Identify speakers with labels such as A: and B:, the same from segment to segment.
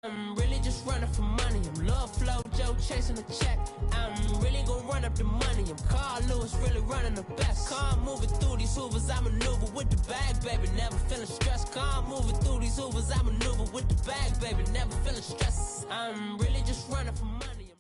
A: I'm really just running for money. I'm love flow, Joe chasing the check. I'm really gonna run up the money. I'm Carl Lewis, really running the best. Car moving through these hoovers, I maneuver with the bag, baby. Never feeling stressed. Car moving through these hoovers, I maneuver with the bag, baby. Never feeling stressed. I'm really just running for money.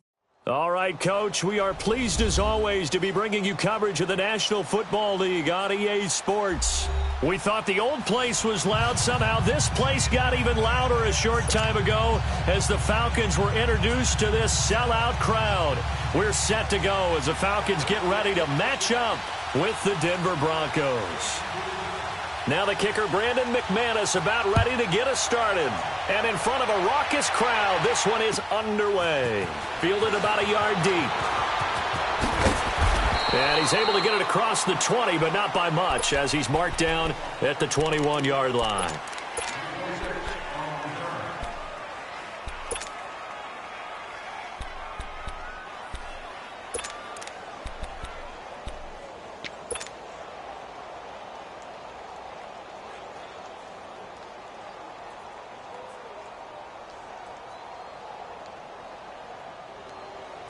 B: All right, Coach, we are pleased as always to be bringing you coverage of the National Football League on EA Sports. We thought the old place was loud. Somehow this place got even louder a short time ago as the Falcons were introduced to this sellout crowd. We're set to go as the Falcons get ready to match up with the Denver Broncos. Now the kicker, Brandon McManus, about ready to get us started. And in front of a raucous crowd, this one is underway. Fielded about a yard deep. And he's able to get it across the 20, but not by much, as he's marked down at the 21-yard line.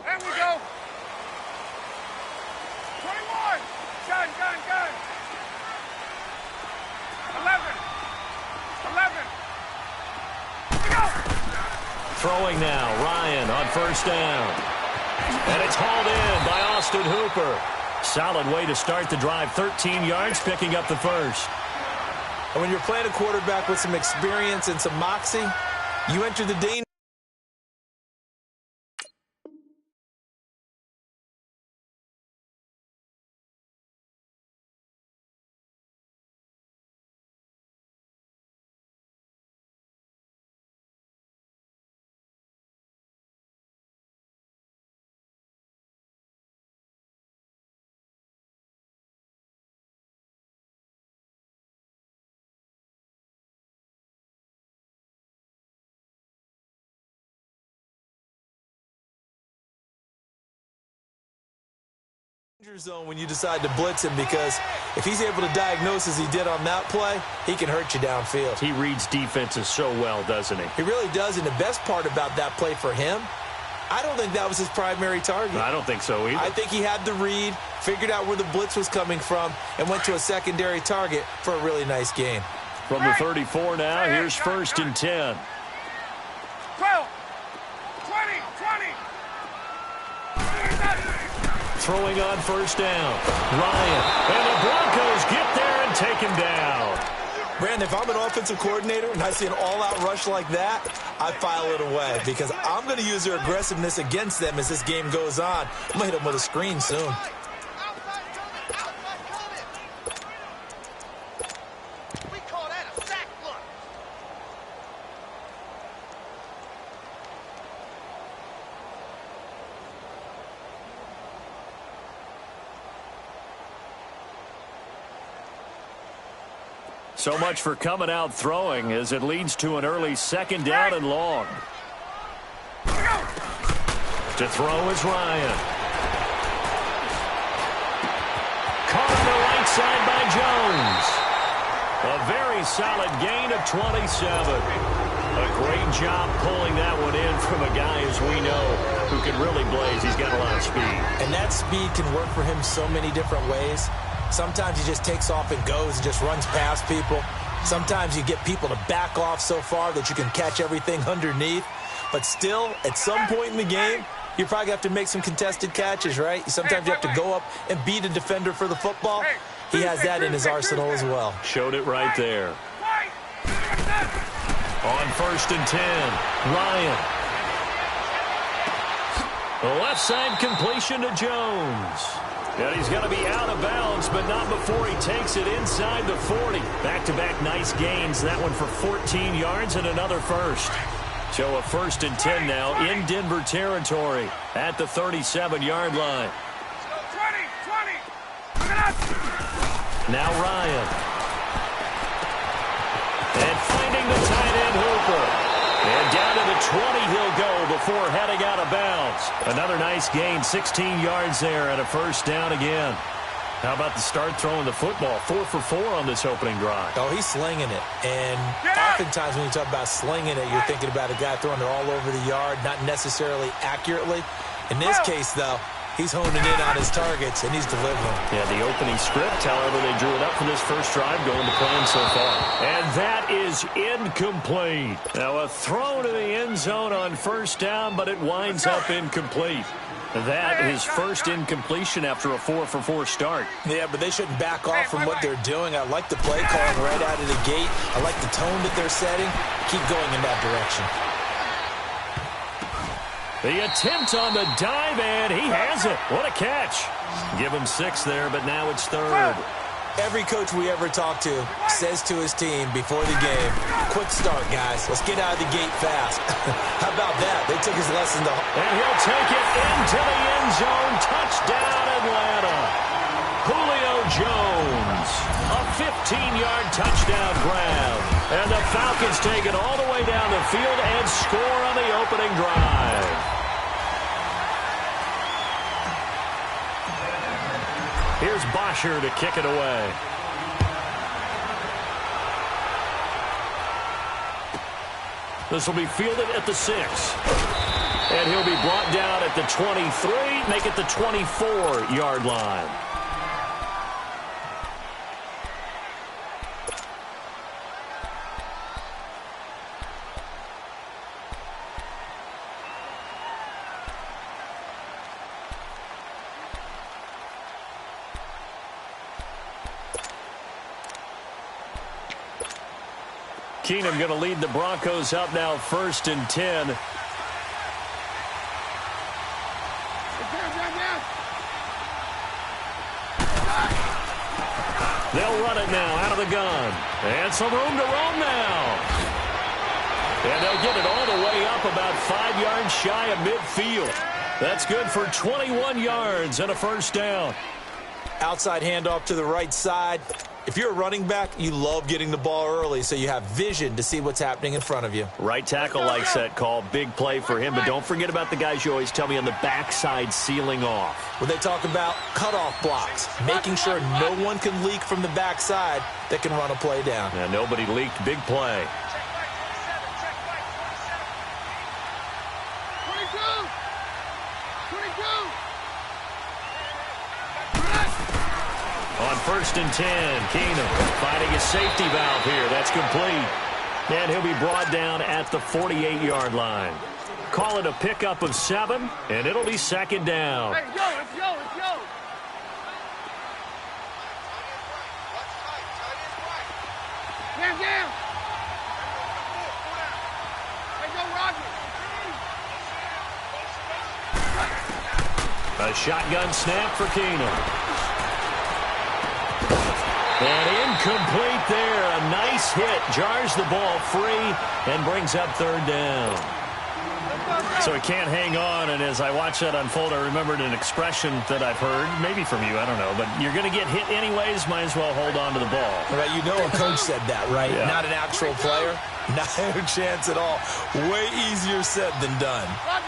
C: There we go. 21. Gun. 11. Here we go.
B: Throwing now, Ryan on first down. And it's hauled in by Austin Hooper. Solid way to start the drive, 13 yards, picking up the first.
D: And when you're playing a quarterback with some experience and some moxie, you enter the danger. Zone when you decide to blitz him, because if he's able to diagnose as he did on that play, he can hurt you downfield.
B: He reads defenses so well, doesn't he?
D: He really does, and the best part about that play for him, I don't think that was his primary target.
B: I don't think so either.
D: I think he had the read, figured out where the blitz was coming from, and went to a secondary target for a really nice gain.
B: From the 34 now, here's first and 10.
C: 12. 20.
B: Throwing on first down. Ryan. And the Broncos get there and take him down.
D: Brandon, if I'm an offensive coordinator and I see an all-out rush like that, I file it away, because I'm going to use their aggressiveness against them as this game goes on. I'm going to hit them with a screen soon.
B: So much for coming out throwing, as it leads to an early second down and long. To throw is Ryan. Caught on the right side by Jones. A very solid gain of 27. A great job pulling that one in from a guy, as we know, who can really blaze. He's got a lot of speed.
D: And that speed can work for him so many different ways. Sometimes he just takes off and goes and just runs past people. Sometimes you get people to back off so far that you can catch everything underneath. But still, at some point in the game, you probably have to make some contested catches, right? Sometimes you have to go up and beat a defender for the football. He has that in his arsenal as well.
B: Showed it right there. On first and 10, Ryan. The left side completion to Jones. And he's going to be out of bounds, but not before he takes it inside the 40. Back-to-back nice gains. That one for 14 yards and another first. So a first and 10 now in Denver territory at the 37-yard line.
C: 20.
B: Now Ryan. And finding the tight end Hooper. And down to the 20 he'll go before heading out of bounds. Another nice gain, 16 yards there, and a first down again. How about the start throwing the football? 4 for 4 on this opening drive.
D: Oh, he's slinging it. And oftentimes when you talk about slinging it, you're thinking about a guy throwing it all over the yard, not necessarily accurately. In this case, though, he's honing in on his targets, and he's delivering.
B: Yeah, the opening script, however, they drew it up for this first drive going to plan so far. And that is incomplete. Now a throw to the end zone on first down, but it winds up incomplete. That is first incompletion after a 4 for 4 start.
D: Yeah, but they shouldn't back off from what they're doing. I like the play calling right out of the gate. I like the tone that they're setting. Keep going in that direction.
B: The attempt on the dive, and he has it. What a catch. Give him 6 there, but now it's 3rd.
D: Every coach we ever talk to says to his team before the game, quick start, guys. Let's get out of the gate fast. How about that? They took his lesson to heart.
B: And he'll take it into the end zone. Touchdown, Atlanta. Julio Jones. A 15-yard touchdown grab. And the Falcons take it all the way down the field and score on the opening drive. Here's Bosher to kick it away. This will be fielded at the 6. And he'll be brought down at the 23, make it the 24-yard line. Keenum going to lead the Broncos up now 1st and 10. They'll run it now out of the gun. And some room to roam now. And they'll get it all the way up about 5 yards shy of midfield. That's good for 21 yards and a first down.
D: Outside handoff to the right side. If you're a running back, you love getting the ball early so you have vision to see what's happening in front of you.
B: Right tackle likes that call. Big play for him. But don't forget about the guys you always tell me on the backside sealing off.
D: When they talk about cutoff blocks, making sure no one can leak from the backside that can run a play down.
B: Yeah, nobody leaked. Big play. On 1st and 10, Keenum finding a safety valve here. That's complete. And he'll be brought down at the 48-yard line. Call it a pickup of 7, and it'll be 2nd down.
C: Hey, yo, it's yo. Down. Hey, go, Roger.
B: A shotgun snap for Keenum. And incomplete there. A nice hit. Jars the ball free and brings up 3rd down. So he can't hang on. And as I watch that unfold, I remembered an expression that I've heard, maybe from you, I don't know. But you're going to get hit anyways, might as well hold on to the ball.
D: Right, you know a coach said that, right?
B: Yeah.
D: Not an actual player. Not a chance at all. Way easier said than done.
C: Roger.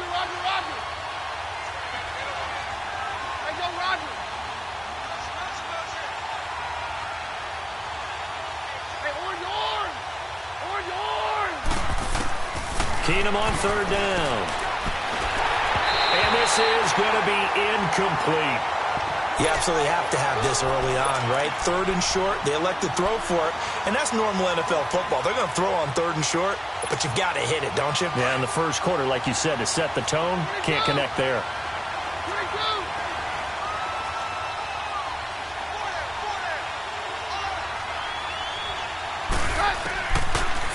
C: Hey, go, Roger. Hey, orange.
B: Keenum on 3rd down. And this is going to be incomplete.
D: You absolutely have to have this early on, right? 3rd and short, they elect to throw for it, and that's normal NFL football. They're going to throw on 3rd and short, but you've got to hit it, don't you?
B: Yeah, in the first quarter, like you said, to set the tone, can't connect there.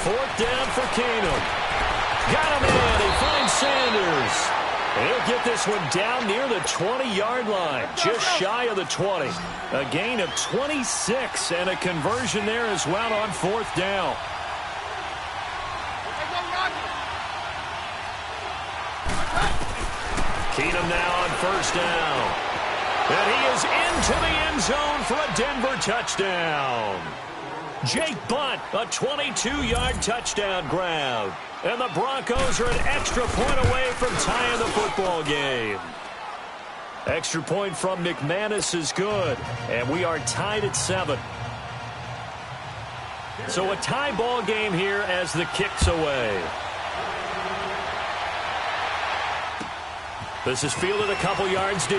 B: 4th down for Keenum. Got him in. He finds Sanders. And he'll get this one down near the 20-yard line, just shy of the 20. A gain of 26 and a conversion there as well on 4th down. Keenum now on 1st down. And he is into the end zone for a Denver touchdown. Jake Butt, a 22-yard touchdown grab. And the Broncos are an extra point away from tying the football game. Extra point from McManus is good, and we are tied at 7. So a tie ball game here as the kick's away. This is fielded a couple yards deep.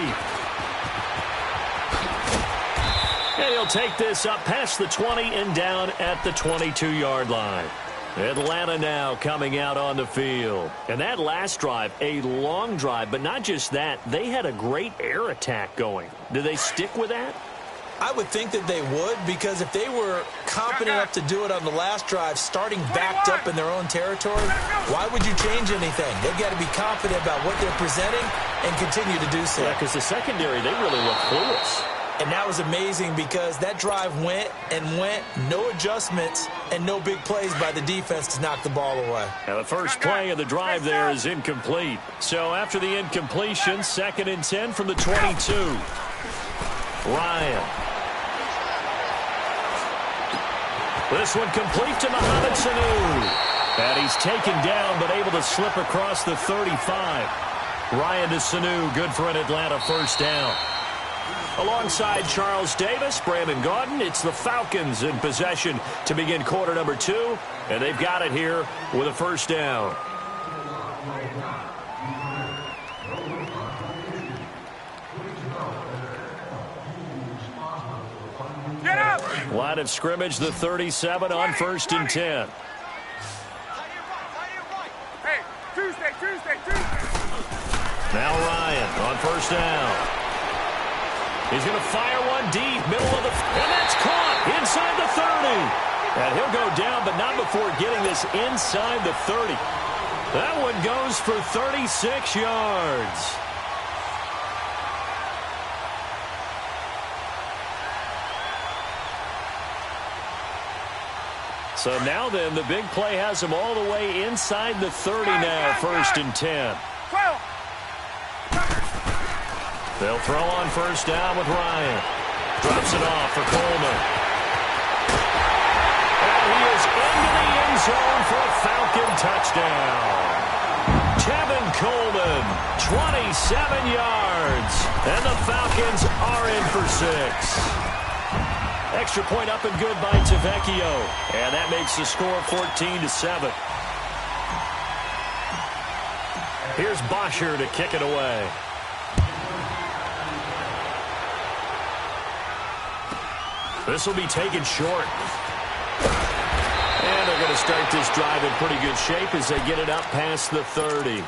B: And he'll take this up past the 20 and down at the 22-yard line. Atlanta now coming out on the field. And that last drive, a long drive, but not just that, they had a great air attack going. Do they stick with that?
D: I would think that they would, because if they were confident enough to do it on the last drive, starting backed up in their own territory, why would you change anything? They've got to be confident about what they're presenting and continue to do so.
B: Yeah, because the secondary, they really look clueless.
D: And that was amazing because that drive went and went, no adjustments and no big plays by the defense to knock the ball away.
B: Now the first play of the drive there is incomplete. So after the incompletion, 2nd and 10 from the 22. Ryan. This one complete to Mohamed Sanu. And he's taken down but able to slip across the 35. Ryan to Sanu, good for an Atlanta first down. Alongside Charles Davis, Brandon Gaudin, it's the Falcons in possession to begin quarter number 2, and they've got it here with a first down.
C: Get up!
B: Line of scrimmage, the 37 on 1st and 10.
C: Hey, Tuesday.
B: Now Ryan on first down. He's going to fire one deep, middle of the... And that's caught inside the 30. And he'll go down, but not before getting this inside the 30. That one goes for 36 yards. So now then, the big play has him all the way inside the 30 now, 1st and 10.
C: 12.
B: They'll throw on first down with Ryan. Drops it off for Coleman. And he is into the end zone for a Falcon touchdown. Tevin Coleman, 27 yards. And the Falcons are in for 6. Extra point up and good by Tavecchio. And that makes the score 14-7. Here's Bosher to kick it away. This will be taken short. And they're going to start this drive in pretty good shape as they get it up past the 30.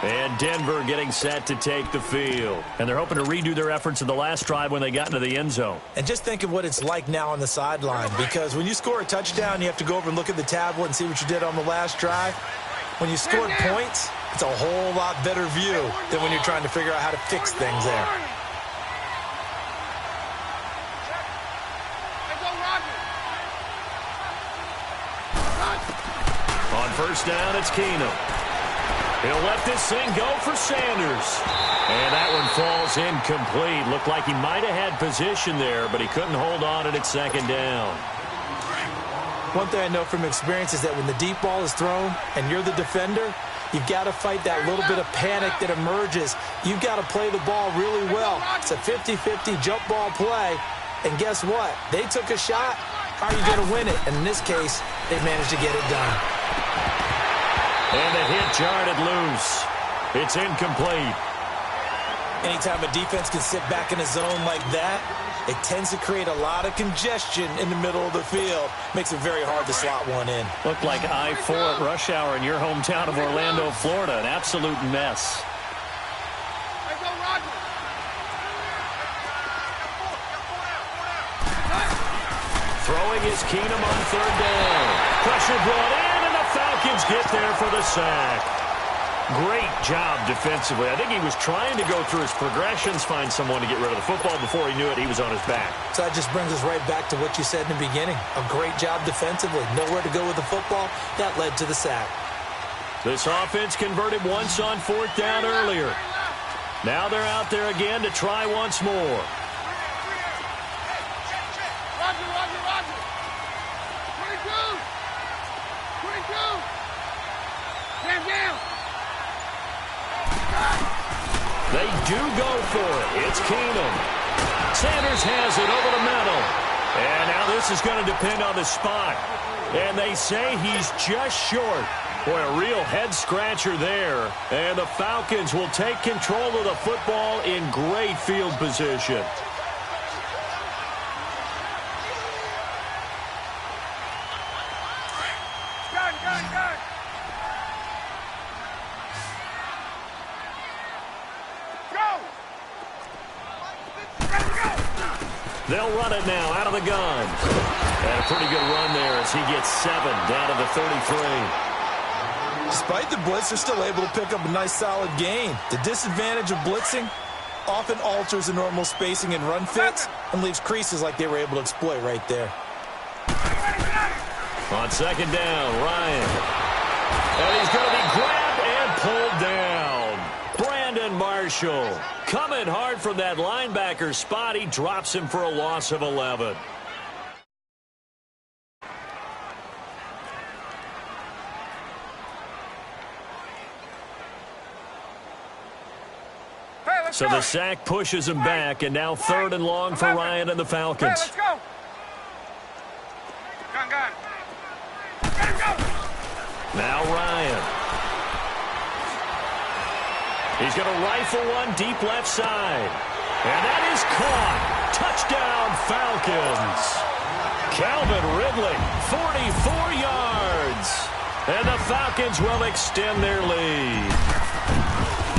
B: And Denver getting set to take the field. And they're hoping to redo their efforts in the last drive when they got into the end zone.
D: And just think of what it's like now on the sideline, because when you score a touchdown, you have to go over and look at the tablet and see what you did on the last drive. When you scored points, it's a whole lot better view than when you're trying to figure out how to fix things there.
B: On first down, it's Keenum. He'll let this thing go for Sanders. And that one falls incomplete. Looked like he might have had position there, but he couldn't hold on it at 2nd down.
D: One thing I know from experience is that when the deep ball is thrown and you're the defender, you've got to fight that little bit of panic that emerges. You've got to play the ball really well. It's a 50-50 jump ball play. And guess what? They took a shot. How are you going to win it? And in this case, they managed to get it done.
B: And the hit jarred it loose. It's incomplete.
D: Anytime a defense can sit back in a zone like that, it tends to create a lot of congestion in the middle of the field. Makes it very hard to slot one in.
B: Looked like I-4 at rush hour in your hometown of Orlando, Florida. An absolute mess. Throwing is Keenum on 3rd down. Pressure brought in, and the Falcons get there for the sack. Great job defensively. I think he was trying to go through his progressions, find someone to get rid of the football. Before he knew it, he was on his back.
D: So that just brings us right back to what you said in the beginning. A great job defensively. Nowhere to go with the football. That led to the sack.
B: This offense converted once on 4th down earlier. Now they're out there again to try once more. They do go for it. It's Keenum. Sanders has it over the middle. And now this is going to depend on the spot. And they say he's just short. Boy, a real head-scratcher there. And the Falcons will take control of the football in great field position. They'll run it now out of the gun. And a pretty good run there as he gets 7 down to the 33.
D: Despite the blitz, they're still able to pick up a nice solid gain. The disadvantage of blitzing often alters the normal spacing and run fits and leaves creases like they were able to exploit right there.
B: On second down, Ryan. And he's going to be grabbed and pulled down. Brandon Marshall coming hard from that linebacker spot. He drops him for a loss of 11. So the sack pushes him back, and now 3rd and long for Ryan and the Falcons.
C: Let's go. Gun. Let him go.
B: Now Ryan. He's going to rifle one deep left side. And that is caught. Touchdown, Falcons. Calvin Ridley, 44 yards. And the Falcons will extend their lead.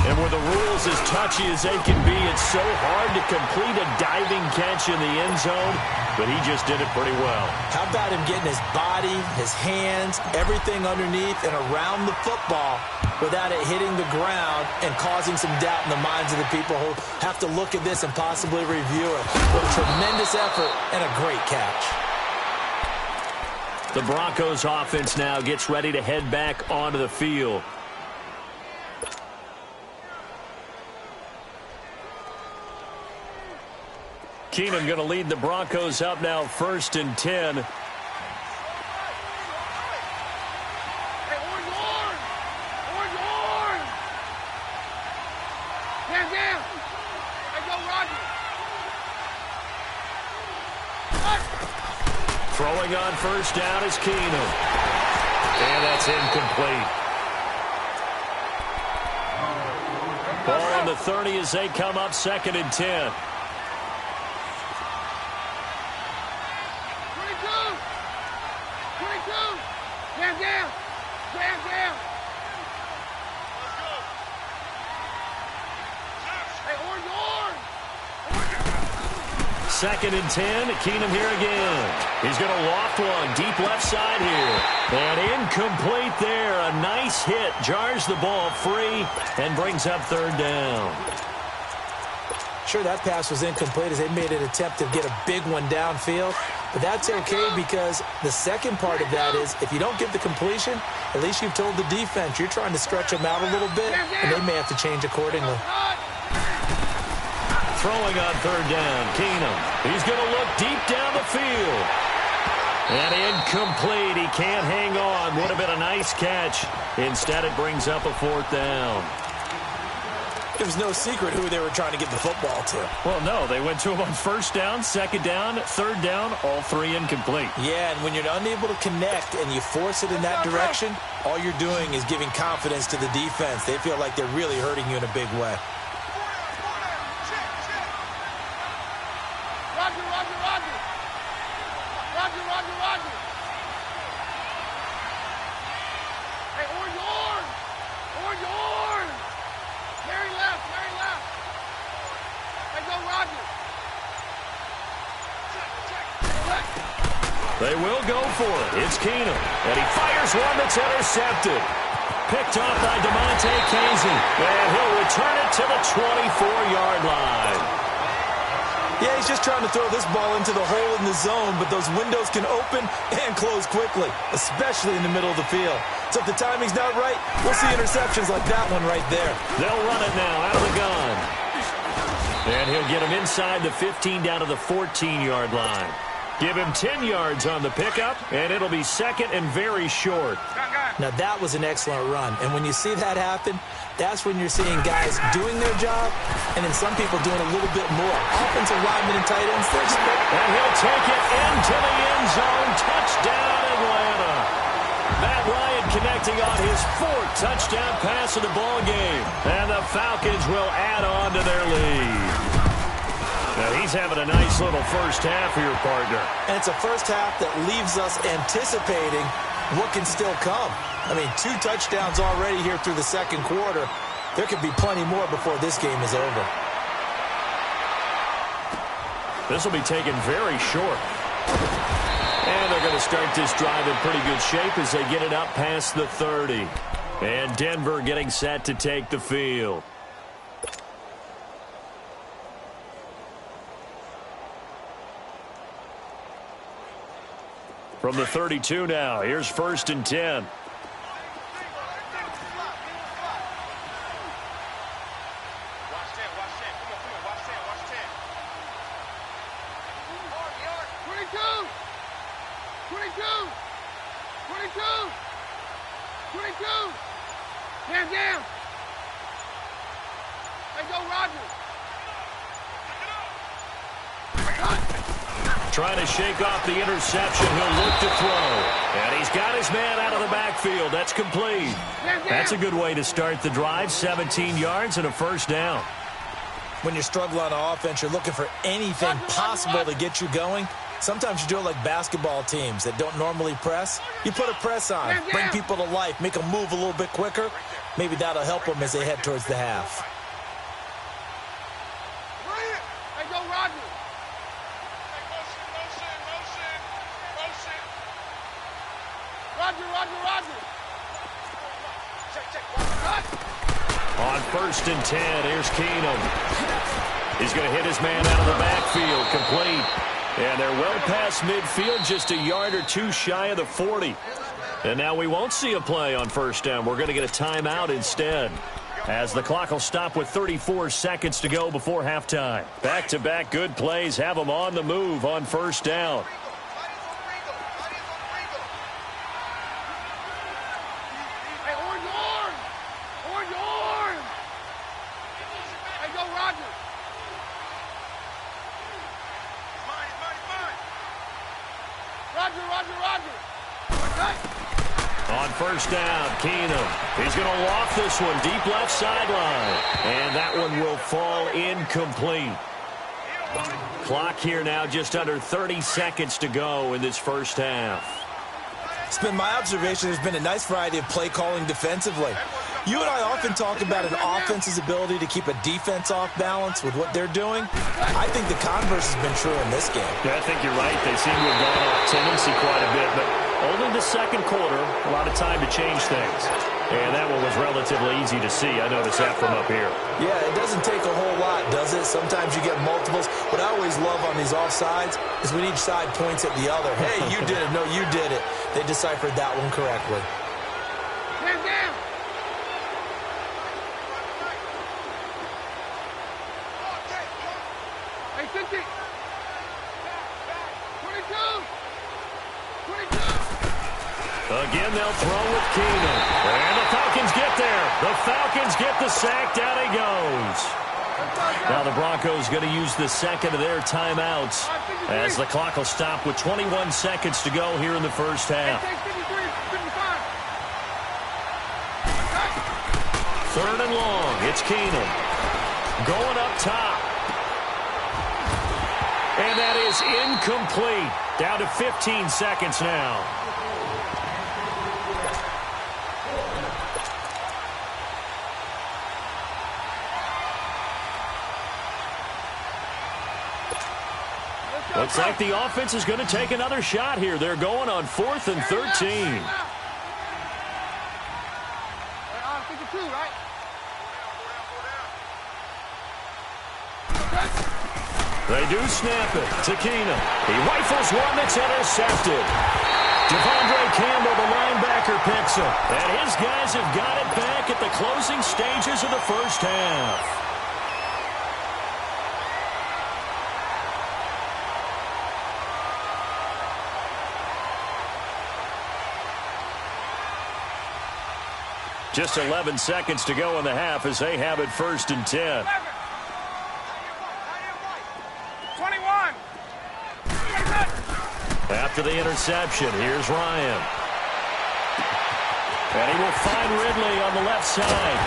B: And with the rules as touchy as they can be, it's so hard to complete a diving catch in the end zone, but he just did it pretty well.
D: How about him getting his body, his hands, everything underneath and around the football without it hitting the ground and causing some doubt in the minds of the people who have to look at this and possibly review it. What a tremendous effort and a great catch.
B: The Broncos offense now gets ready to head back onto the field. Keenum going to lead the Broncos up now 1st and 10.
C: Hey, orange. Hands down. Hey, go, Roger.
B: Throwing on 1st down is Keenum. And that's incomplete. Ball on the 30 as they come up 2nd and 10.
C: Hands down. Hands down. Hey, orange.
B: 2nd and 10. Keenum here again. He's going to loft one deep left side here. And incomplete there. A nice hit. Jars the ball free and brings up 3rd down.
D: Sure, that pass was incomplete as they made an attempt to get a big one downfield. But that's okay because the second part of that is if you don't get the completion, at least you've told the defense you're trying to stretch them out a little bit, and they may have to change accordingly.
B: Throwing on 3rd down, Keenum. He's going to look deep down the field. And incomplete. He can't hang on. Would have been a nice catch. Instead, it brings up a 4th down.
D: It was no secret who they were trying to get the football to.
B: Well, no. They went to him on 1st down, 2nd down, 3rd down, all 3 incomplete.
D: Yeah, and when you're unable to connect and you force it in that direction, all you're doing is giving confidence to the defense. They feel like they're really hurting you in a big way.
C: Roger. Hey, orange. Very left. Hey, go, Roger.
B: They will go for it. It's Keenum. And he fires one that's intercepted. Picked off by DeMonte Casey. And he'll return it to the 24-yard line.
D: Yeah, he's just trying to throw this ball into the hole in the zone, but those windows can open and close quickly, especially in the middle of the field. So if the timing's not right, we'll see interceptions like that one right there.
B: They'll run it now out of the gun. And he'll get him inside the 15 down to the 14-yard line. Give him 10 yards on the pickup, and it'll be second and very short.
D: Now, that was an excellent run. And when you see that happen, that's when you're seeing guys doing their job and then some people doing a little bit more. Offensive linemen and tight ends, they're
B: and he'll take it into the end zone. Touchdown, Atlanta. Matt Ryan connecting on his fourth touchdown pass of the ball game. And the Falcons will add on to their lead. Now, he's having a nice little first half for your partner.
D: And it's a first half that leaves us anticipating what can still come. I mean, 2 touchdowns already here through the second quarter. There could be plenty more before this game is over.
B: This will be taken very short. And they're going to start this drive in pretty good shape as they get it up past the 30. And Denver getting set to take the field. From the 32 now, here's 1st and 10.
C: Hands down. Hey, go, Roger.
B: Trying to shake off the interception. He'll look to throw. And he's got his man out of the backfield. That's complete. That's a good way to start the drive. 17 yards and a first down.
D: When you struggle on offense, you're looking for anything possible to get you going. Sometimes you do it like basketball teams that don't normally press. You put a press on, bring people to life, make them move a little bit quicker. Maybe that'll help them as they head towards the half.
C: Hey, go, Roger. Roger.
B: On 1st and 10, here's Keenum. He's going to hit his man out of the backfield, complete. And they're well past midfield, just a yard or 2 shy of the 40. And now we won't see a play on 1st down. We're going to get a timeout instead, as the clock will stop with 34 seconds to go before halftime. Back-to-back good plays have them on the move on 1st down.
C: Hey, orange. Hey, go, Roger. Roger.
B: On 1st down, Keenum. He's going to loft this one deep left sideline. And that one will fall incomplete. Clock here now just under 30 seconds to go in this first half.
D: It's been my observation there's been a nice variety of play calling defensively. You and I often talk about an offense's ability to keep a defense off balance with what they're doing. I think the converse has been true in this game.
B: Yeah, I think you're right. They seem to have gone off tendency quite a bit, but only the second quarter, a lot of time to change things. And that one was relatively easy to see. I noticed that from up here.
D: Yeah, it doesn't take a whole lot, does it? Sometimes you get multiples. What I always love on these offsides is when each side points at the other. Hey, you did it. No, you did it. They deciphered that one correctly.
C: Hands down. Hey, 50. 22.
B: Again, they'll throw with Keenum. And the Falcons get there. The Falcons get the sack. Down he goes. Now the Broncos going to use the second of their timeouts as the clock will stop with 21 seconds to go here in the first half. 3rd and long. It's Keenum. Going up top. And that is incomplete. Down to 15 seconds now. Looks like the offense is going to take another shot here. They're going on 4th and 13. They do snap it to Keenum. He rifles one that's intercepted. Devondre Campbell, the linebacker, picks him. And his guys have got it back at the closing stages of the first half. Just 11 seconds to go in the half as they have it 1st and 10.
C: 21.
B: After the interception, here's Ryan. And he will find Ridley on the left side.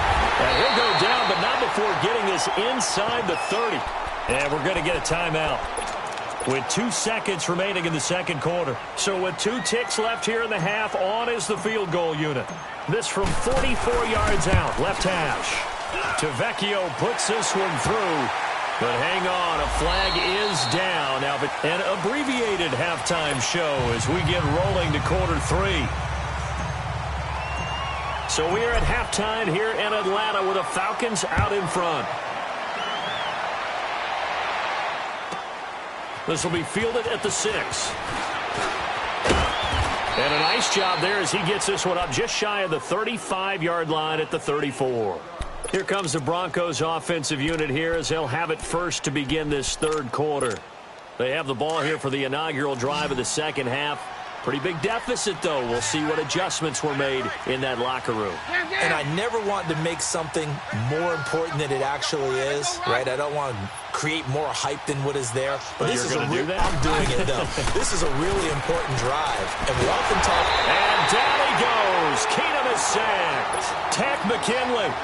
B: And he'll go down, but not before getting this inside the 30. And we're going to get a timeout with 2 seconds remaining in the second quarter. So with 2 ticks left here in the half, on is the field goal unit. This from 44 yards out, left hash. Tavecchio puts this one through. But hang on, a flag is down. Now, an abbreviated halftime show as we get rolling to quarter 3. So we are at halftime here in Atlanta with the Falcons out in front. This will be fielded at the 6. And a nice job there as he gets this one up just shy of the 35-yard line at the 34. Here comes the Broncos offensive unit here as they'll have it first to begin this third quarter. They have the ball here for the inaugural drive of the second half. Pretty big deficit, though. We'll see what adjustments were made in that locker room.
D: And I never want to make something more important than it actually is, right? I don't want to create more hype than what is there. But
B: this is going to do that?
D: I'm doing it, though. This is a really important drive. And we often talk.
B: And down he goes. Keenum is sacked. Tack McKinley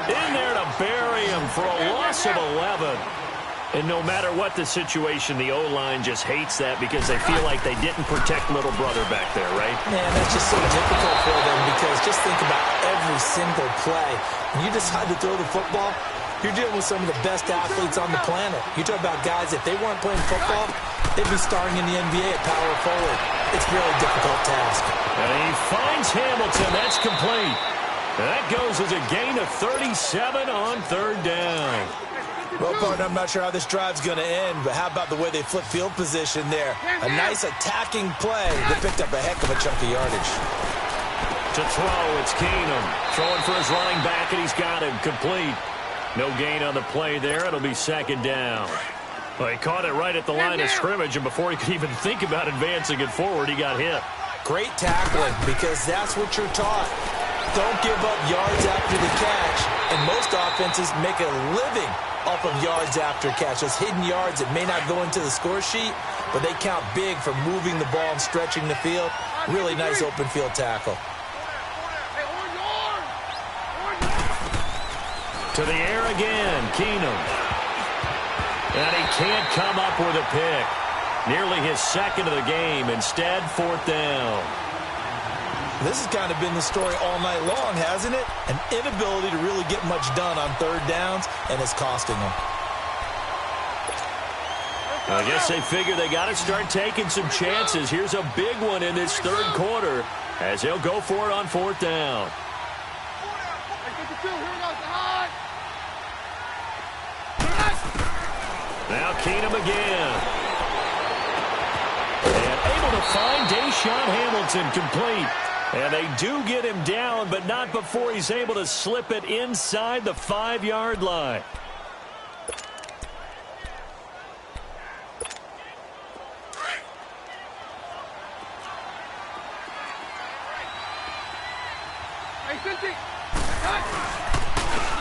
B: in there to bury him for a loss of 11. And no matter what the situation, the O-line just hates that because they feel like they didn't protect little brother back there, right?
D: Man, that's just so difficult for them because just think about every single play. When you decide to throw the football, you're dealing with some of the best athletes on the planet. You talk about guys, if they weren't playing football, they'd be starring in the NBA at power forward. It's a really difficult task.
B: And he finds Hamilton. That's complete. And that goes as a gain of 37 on third down.
D: Well, partner, I'm not sure how this drive's going to end, but how about the way they flip field position there? A nice attacking play. They picked up a heck of a chunk of yardage.
B: To throw, it's Keenum. Throwing for his running back, and he's got him complete. No gain on the play there. It'll be second down. Well, he caught it right at the line of scrimmage, and before he could even think about advancing it forward, he got hit.
D: Great tackling, because that's what you're taught. Don't give up yards after the catch, and most offenses make a living off of yards after catch. Those hidden yards that may not go into the score sheet, but they count big for moving the ball and stretching the field. Really nice open field tackle.
B: To the air again, Keenum. And he can't come up with a pick. Nearly his second of the game. Instead, fourth down.
D: This has kind of been the story all night long, hasn't it? An inability to really get much done on third downs, and it's costing them.
B: I guess they figure they got to start taking some chances. Here's a big one in this third quarter as they'll go for it on fourth down. Now Keenum again. And able to find Deshaun Hamilton complete. And they do get him down, but not before he's able to slip it inside the 5-yard line.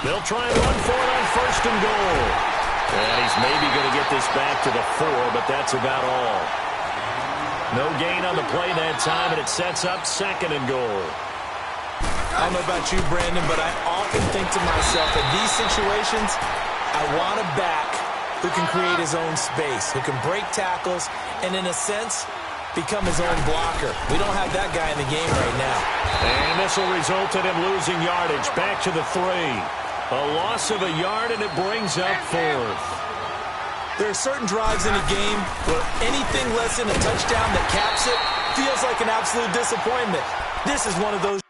B: They'll try and run for it on first and goal. And he's maybe going to get this back to the 4, but that's about all. No gain on the play that time, and it sets up second and goal.
D: I don't know about you, Brandon, but I often think to myself, in these situations, I want a back who can create his own space, who can break tackles, and in a sense, become his own blocker. We don't have that guy in the game right now.
B: And this will result in him losing yardage. Back to the 3. A loss of a yard, and it brings up fourth.
D: There are certain drives in a game where anything less than a touchdown that caps it feels like an absolute disappointment. This is one of those.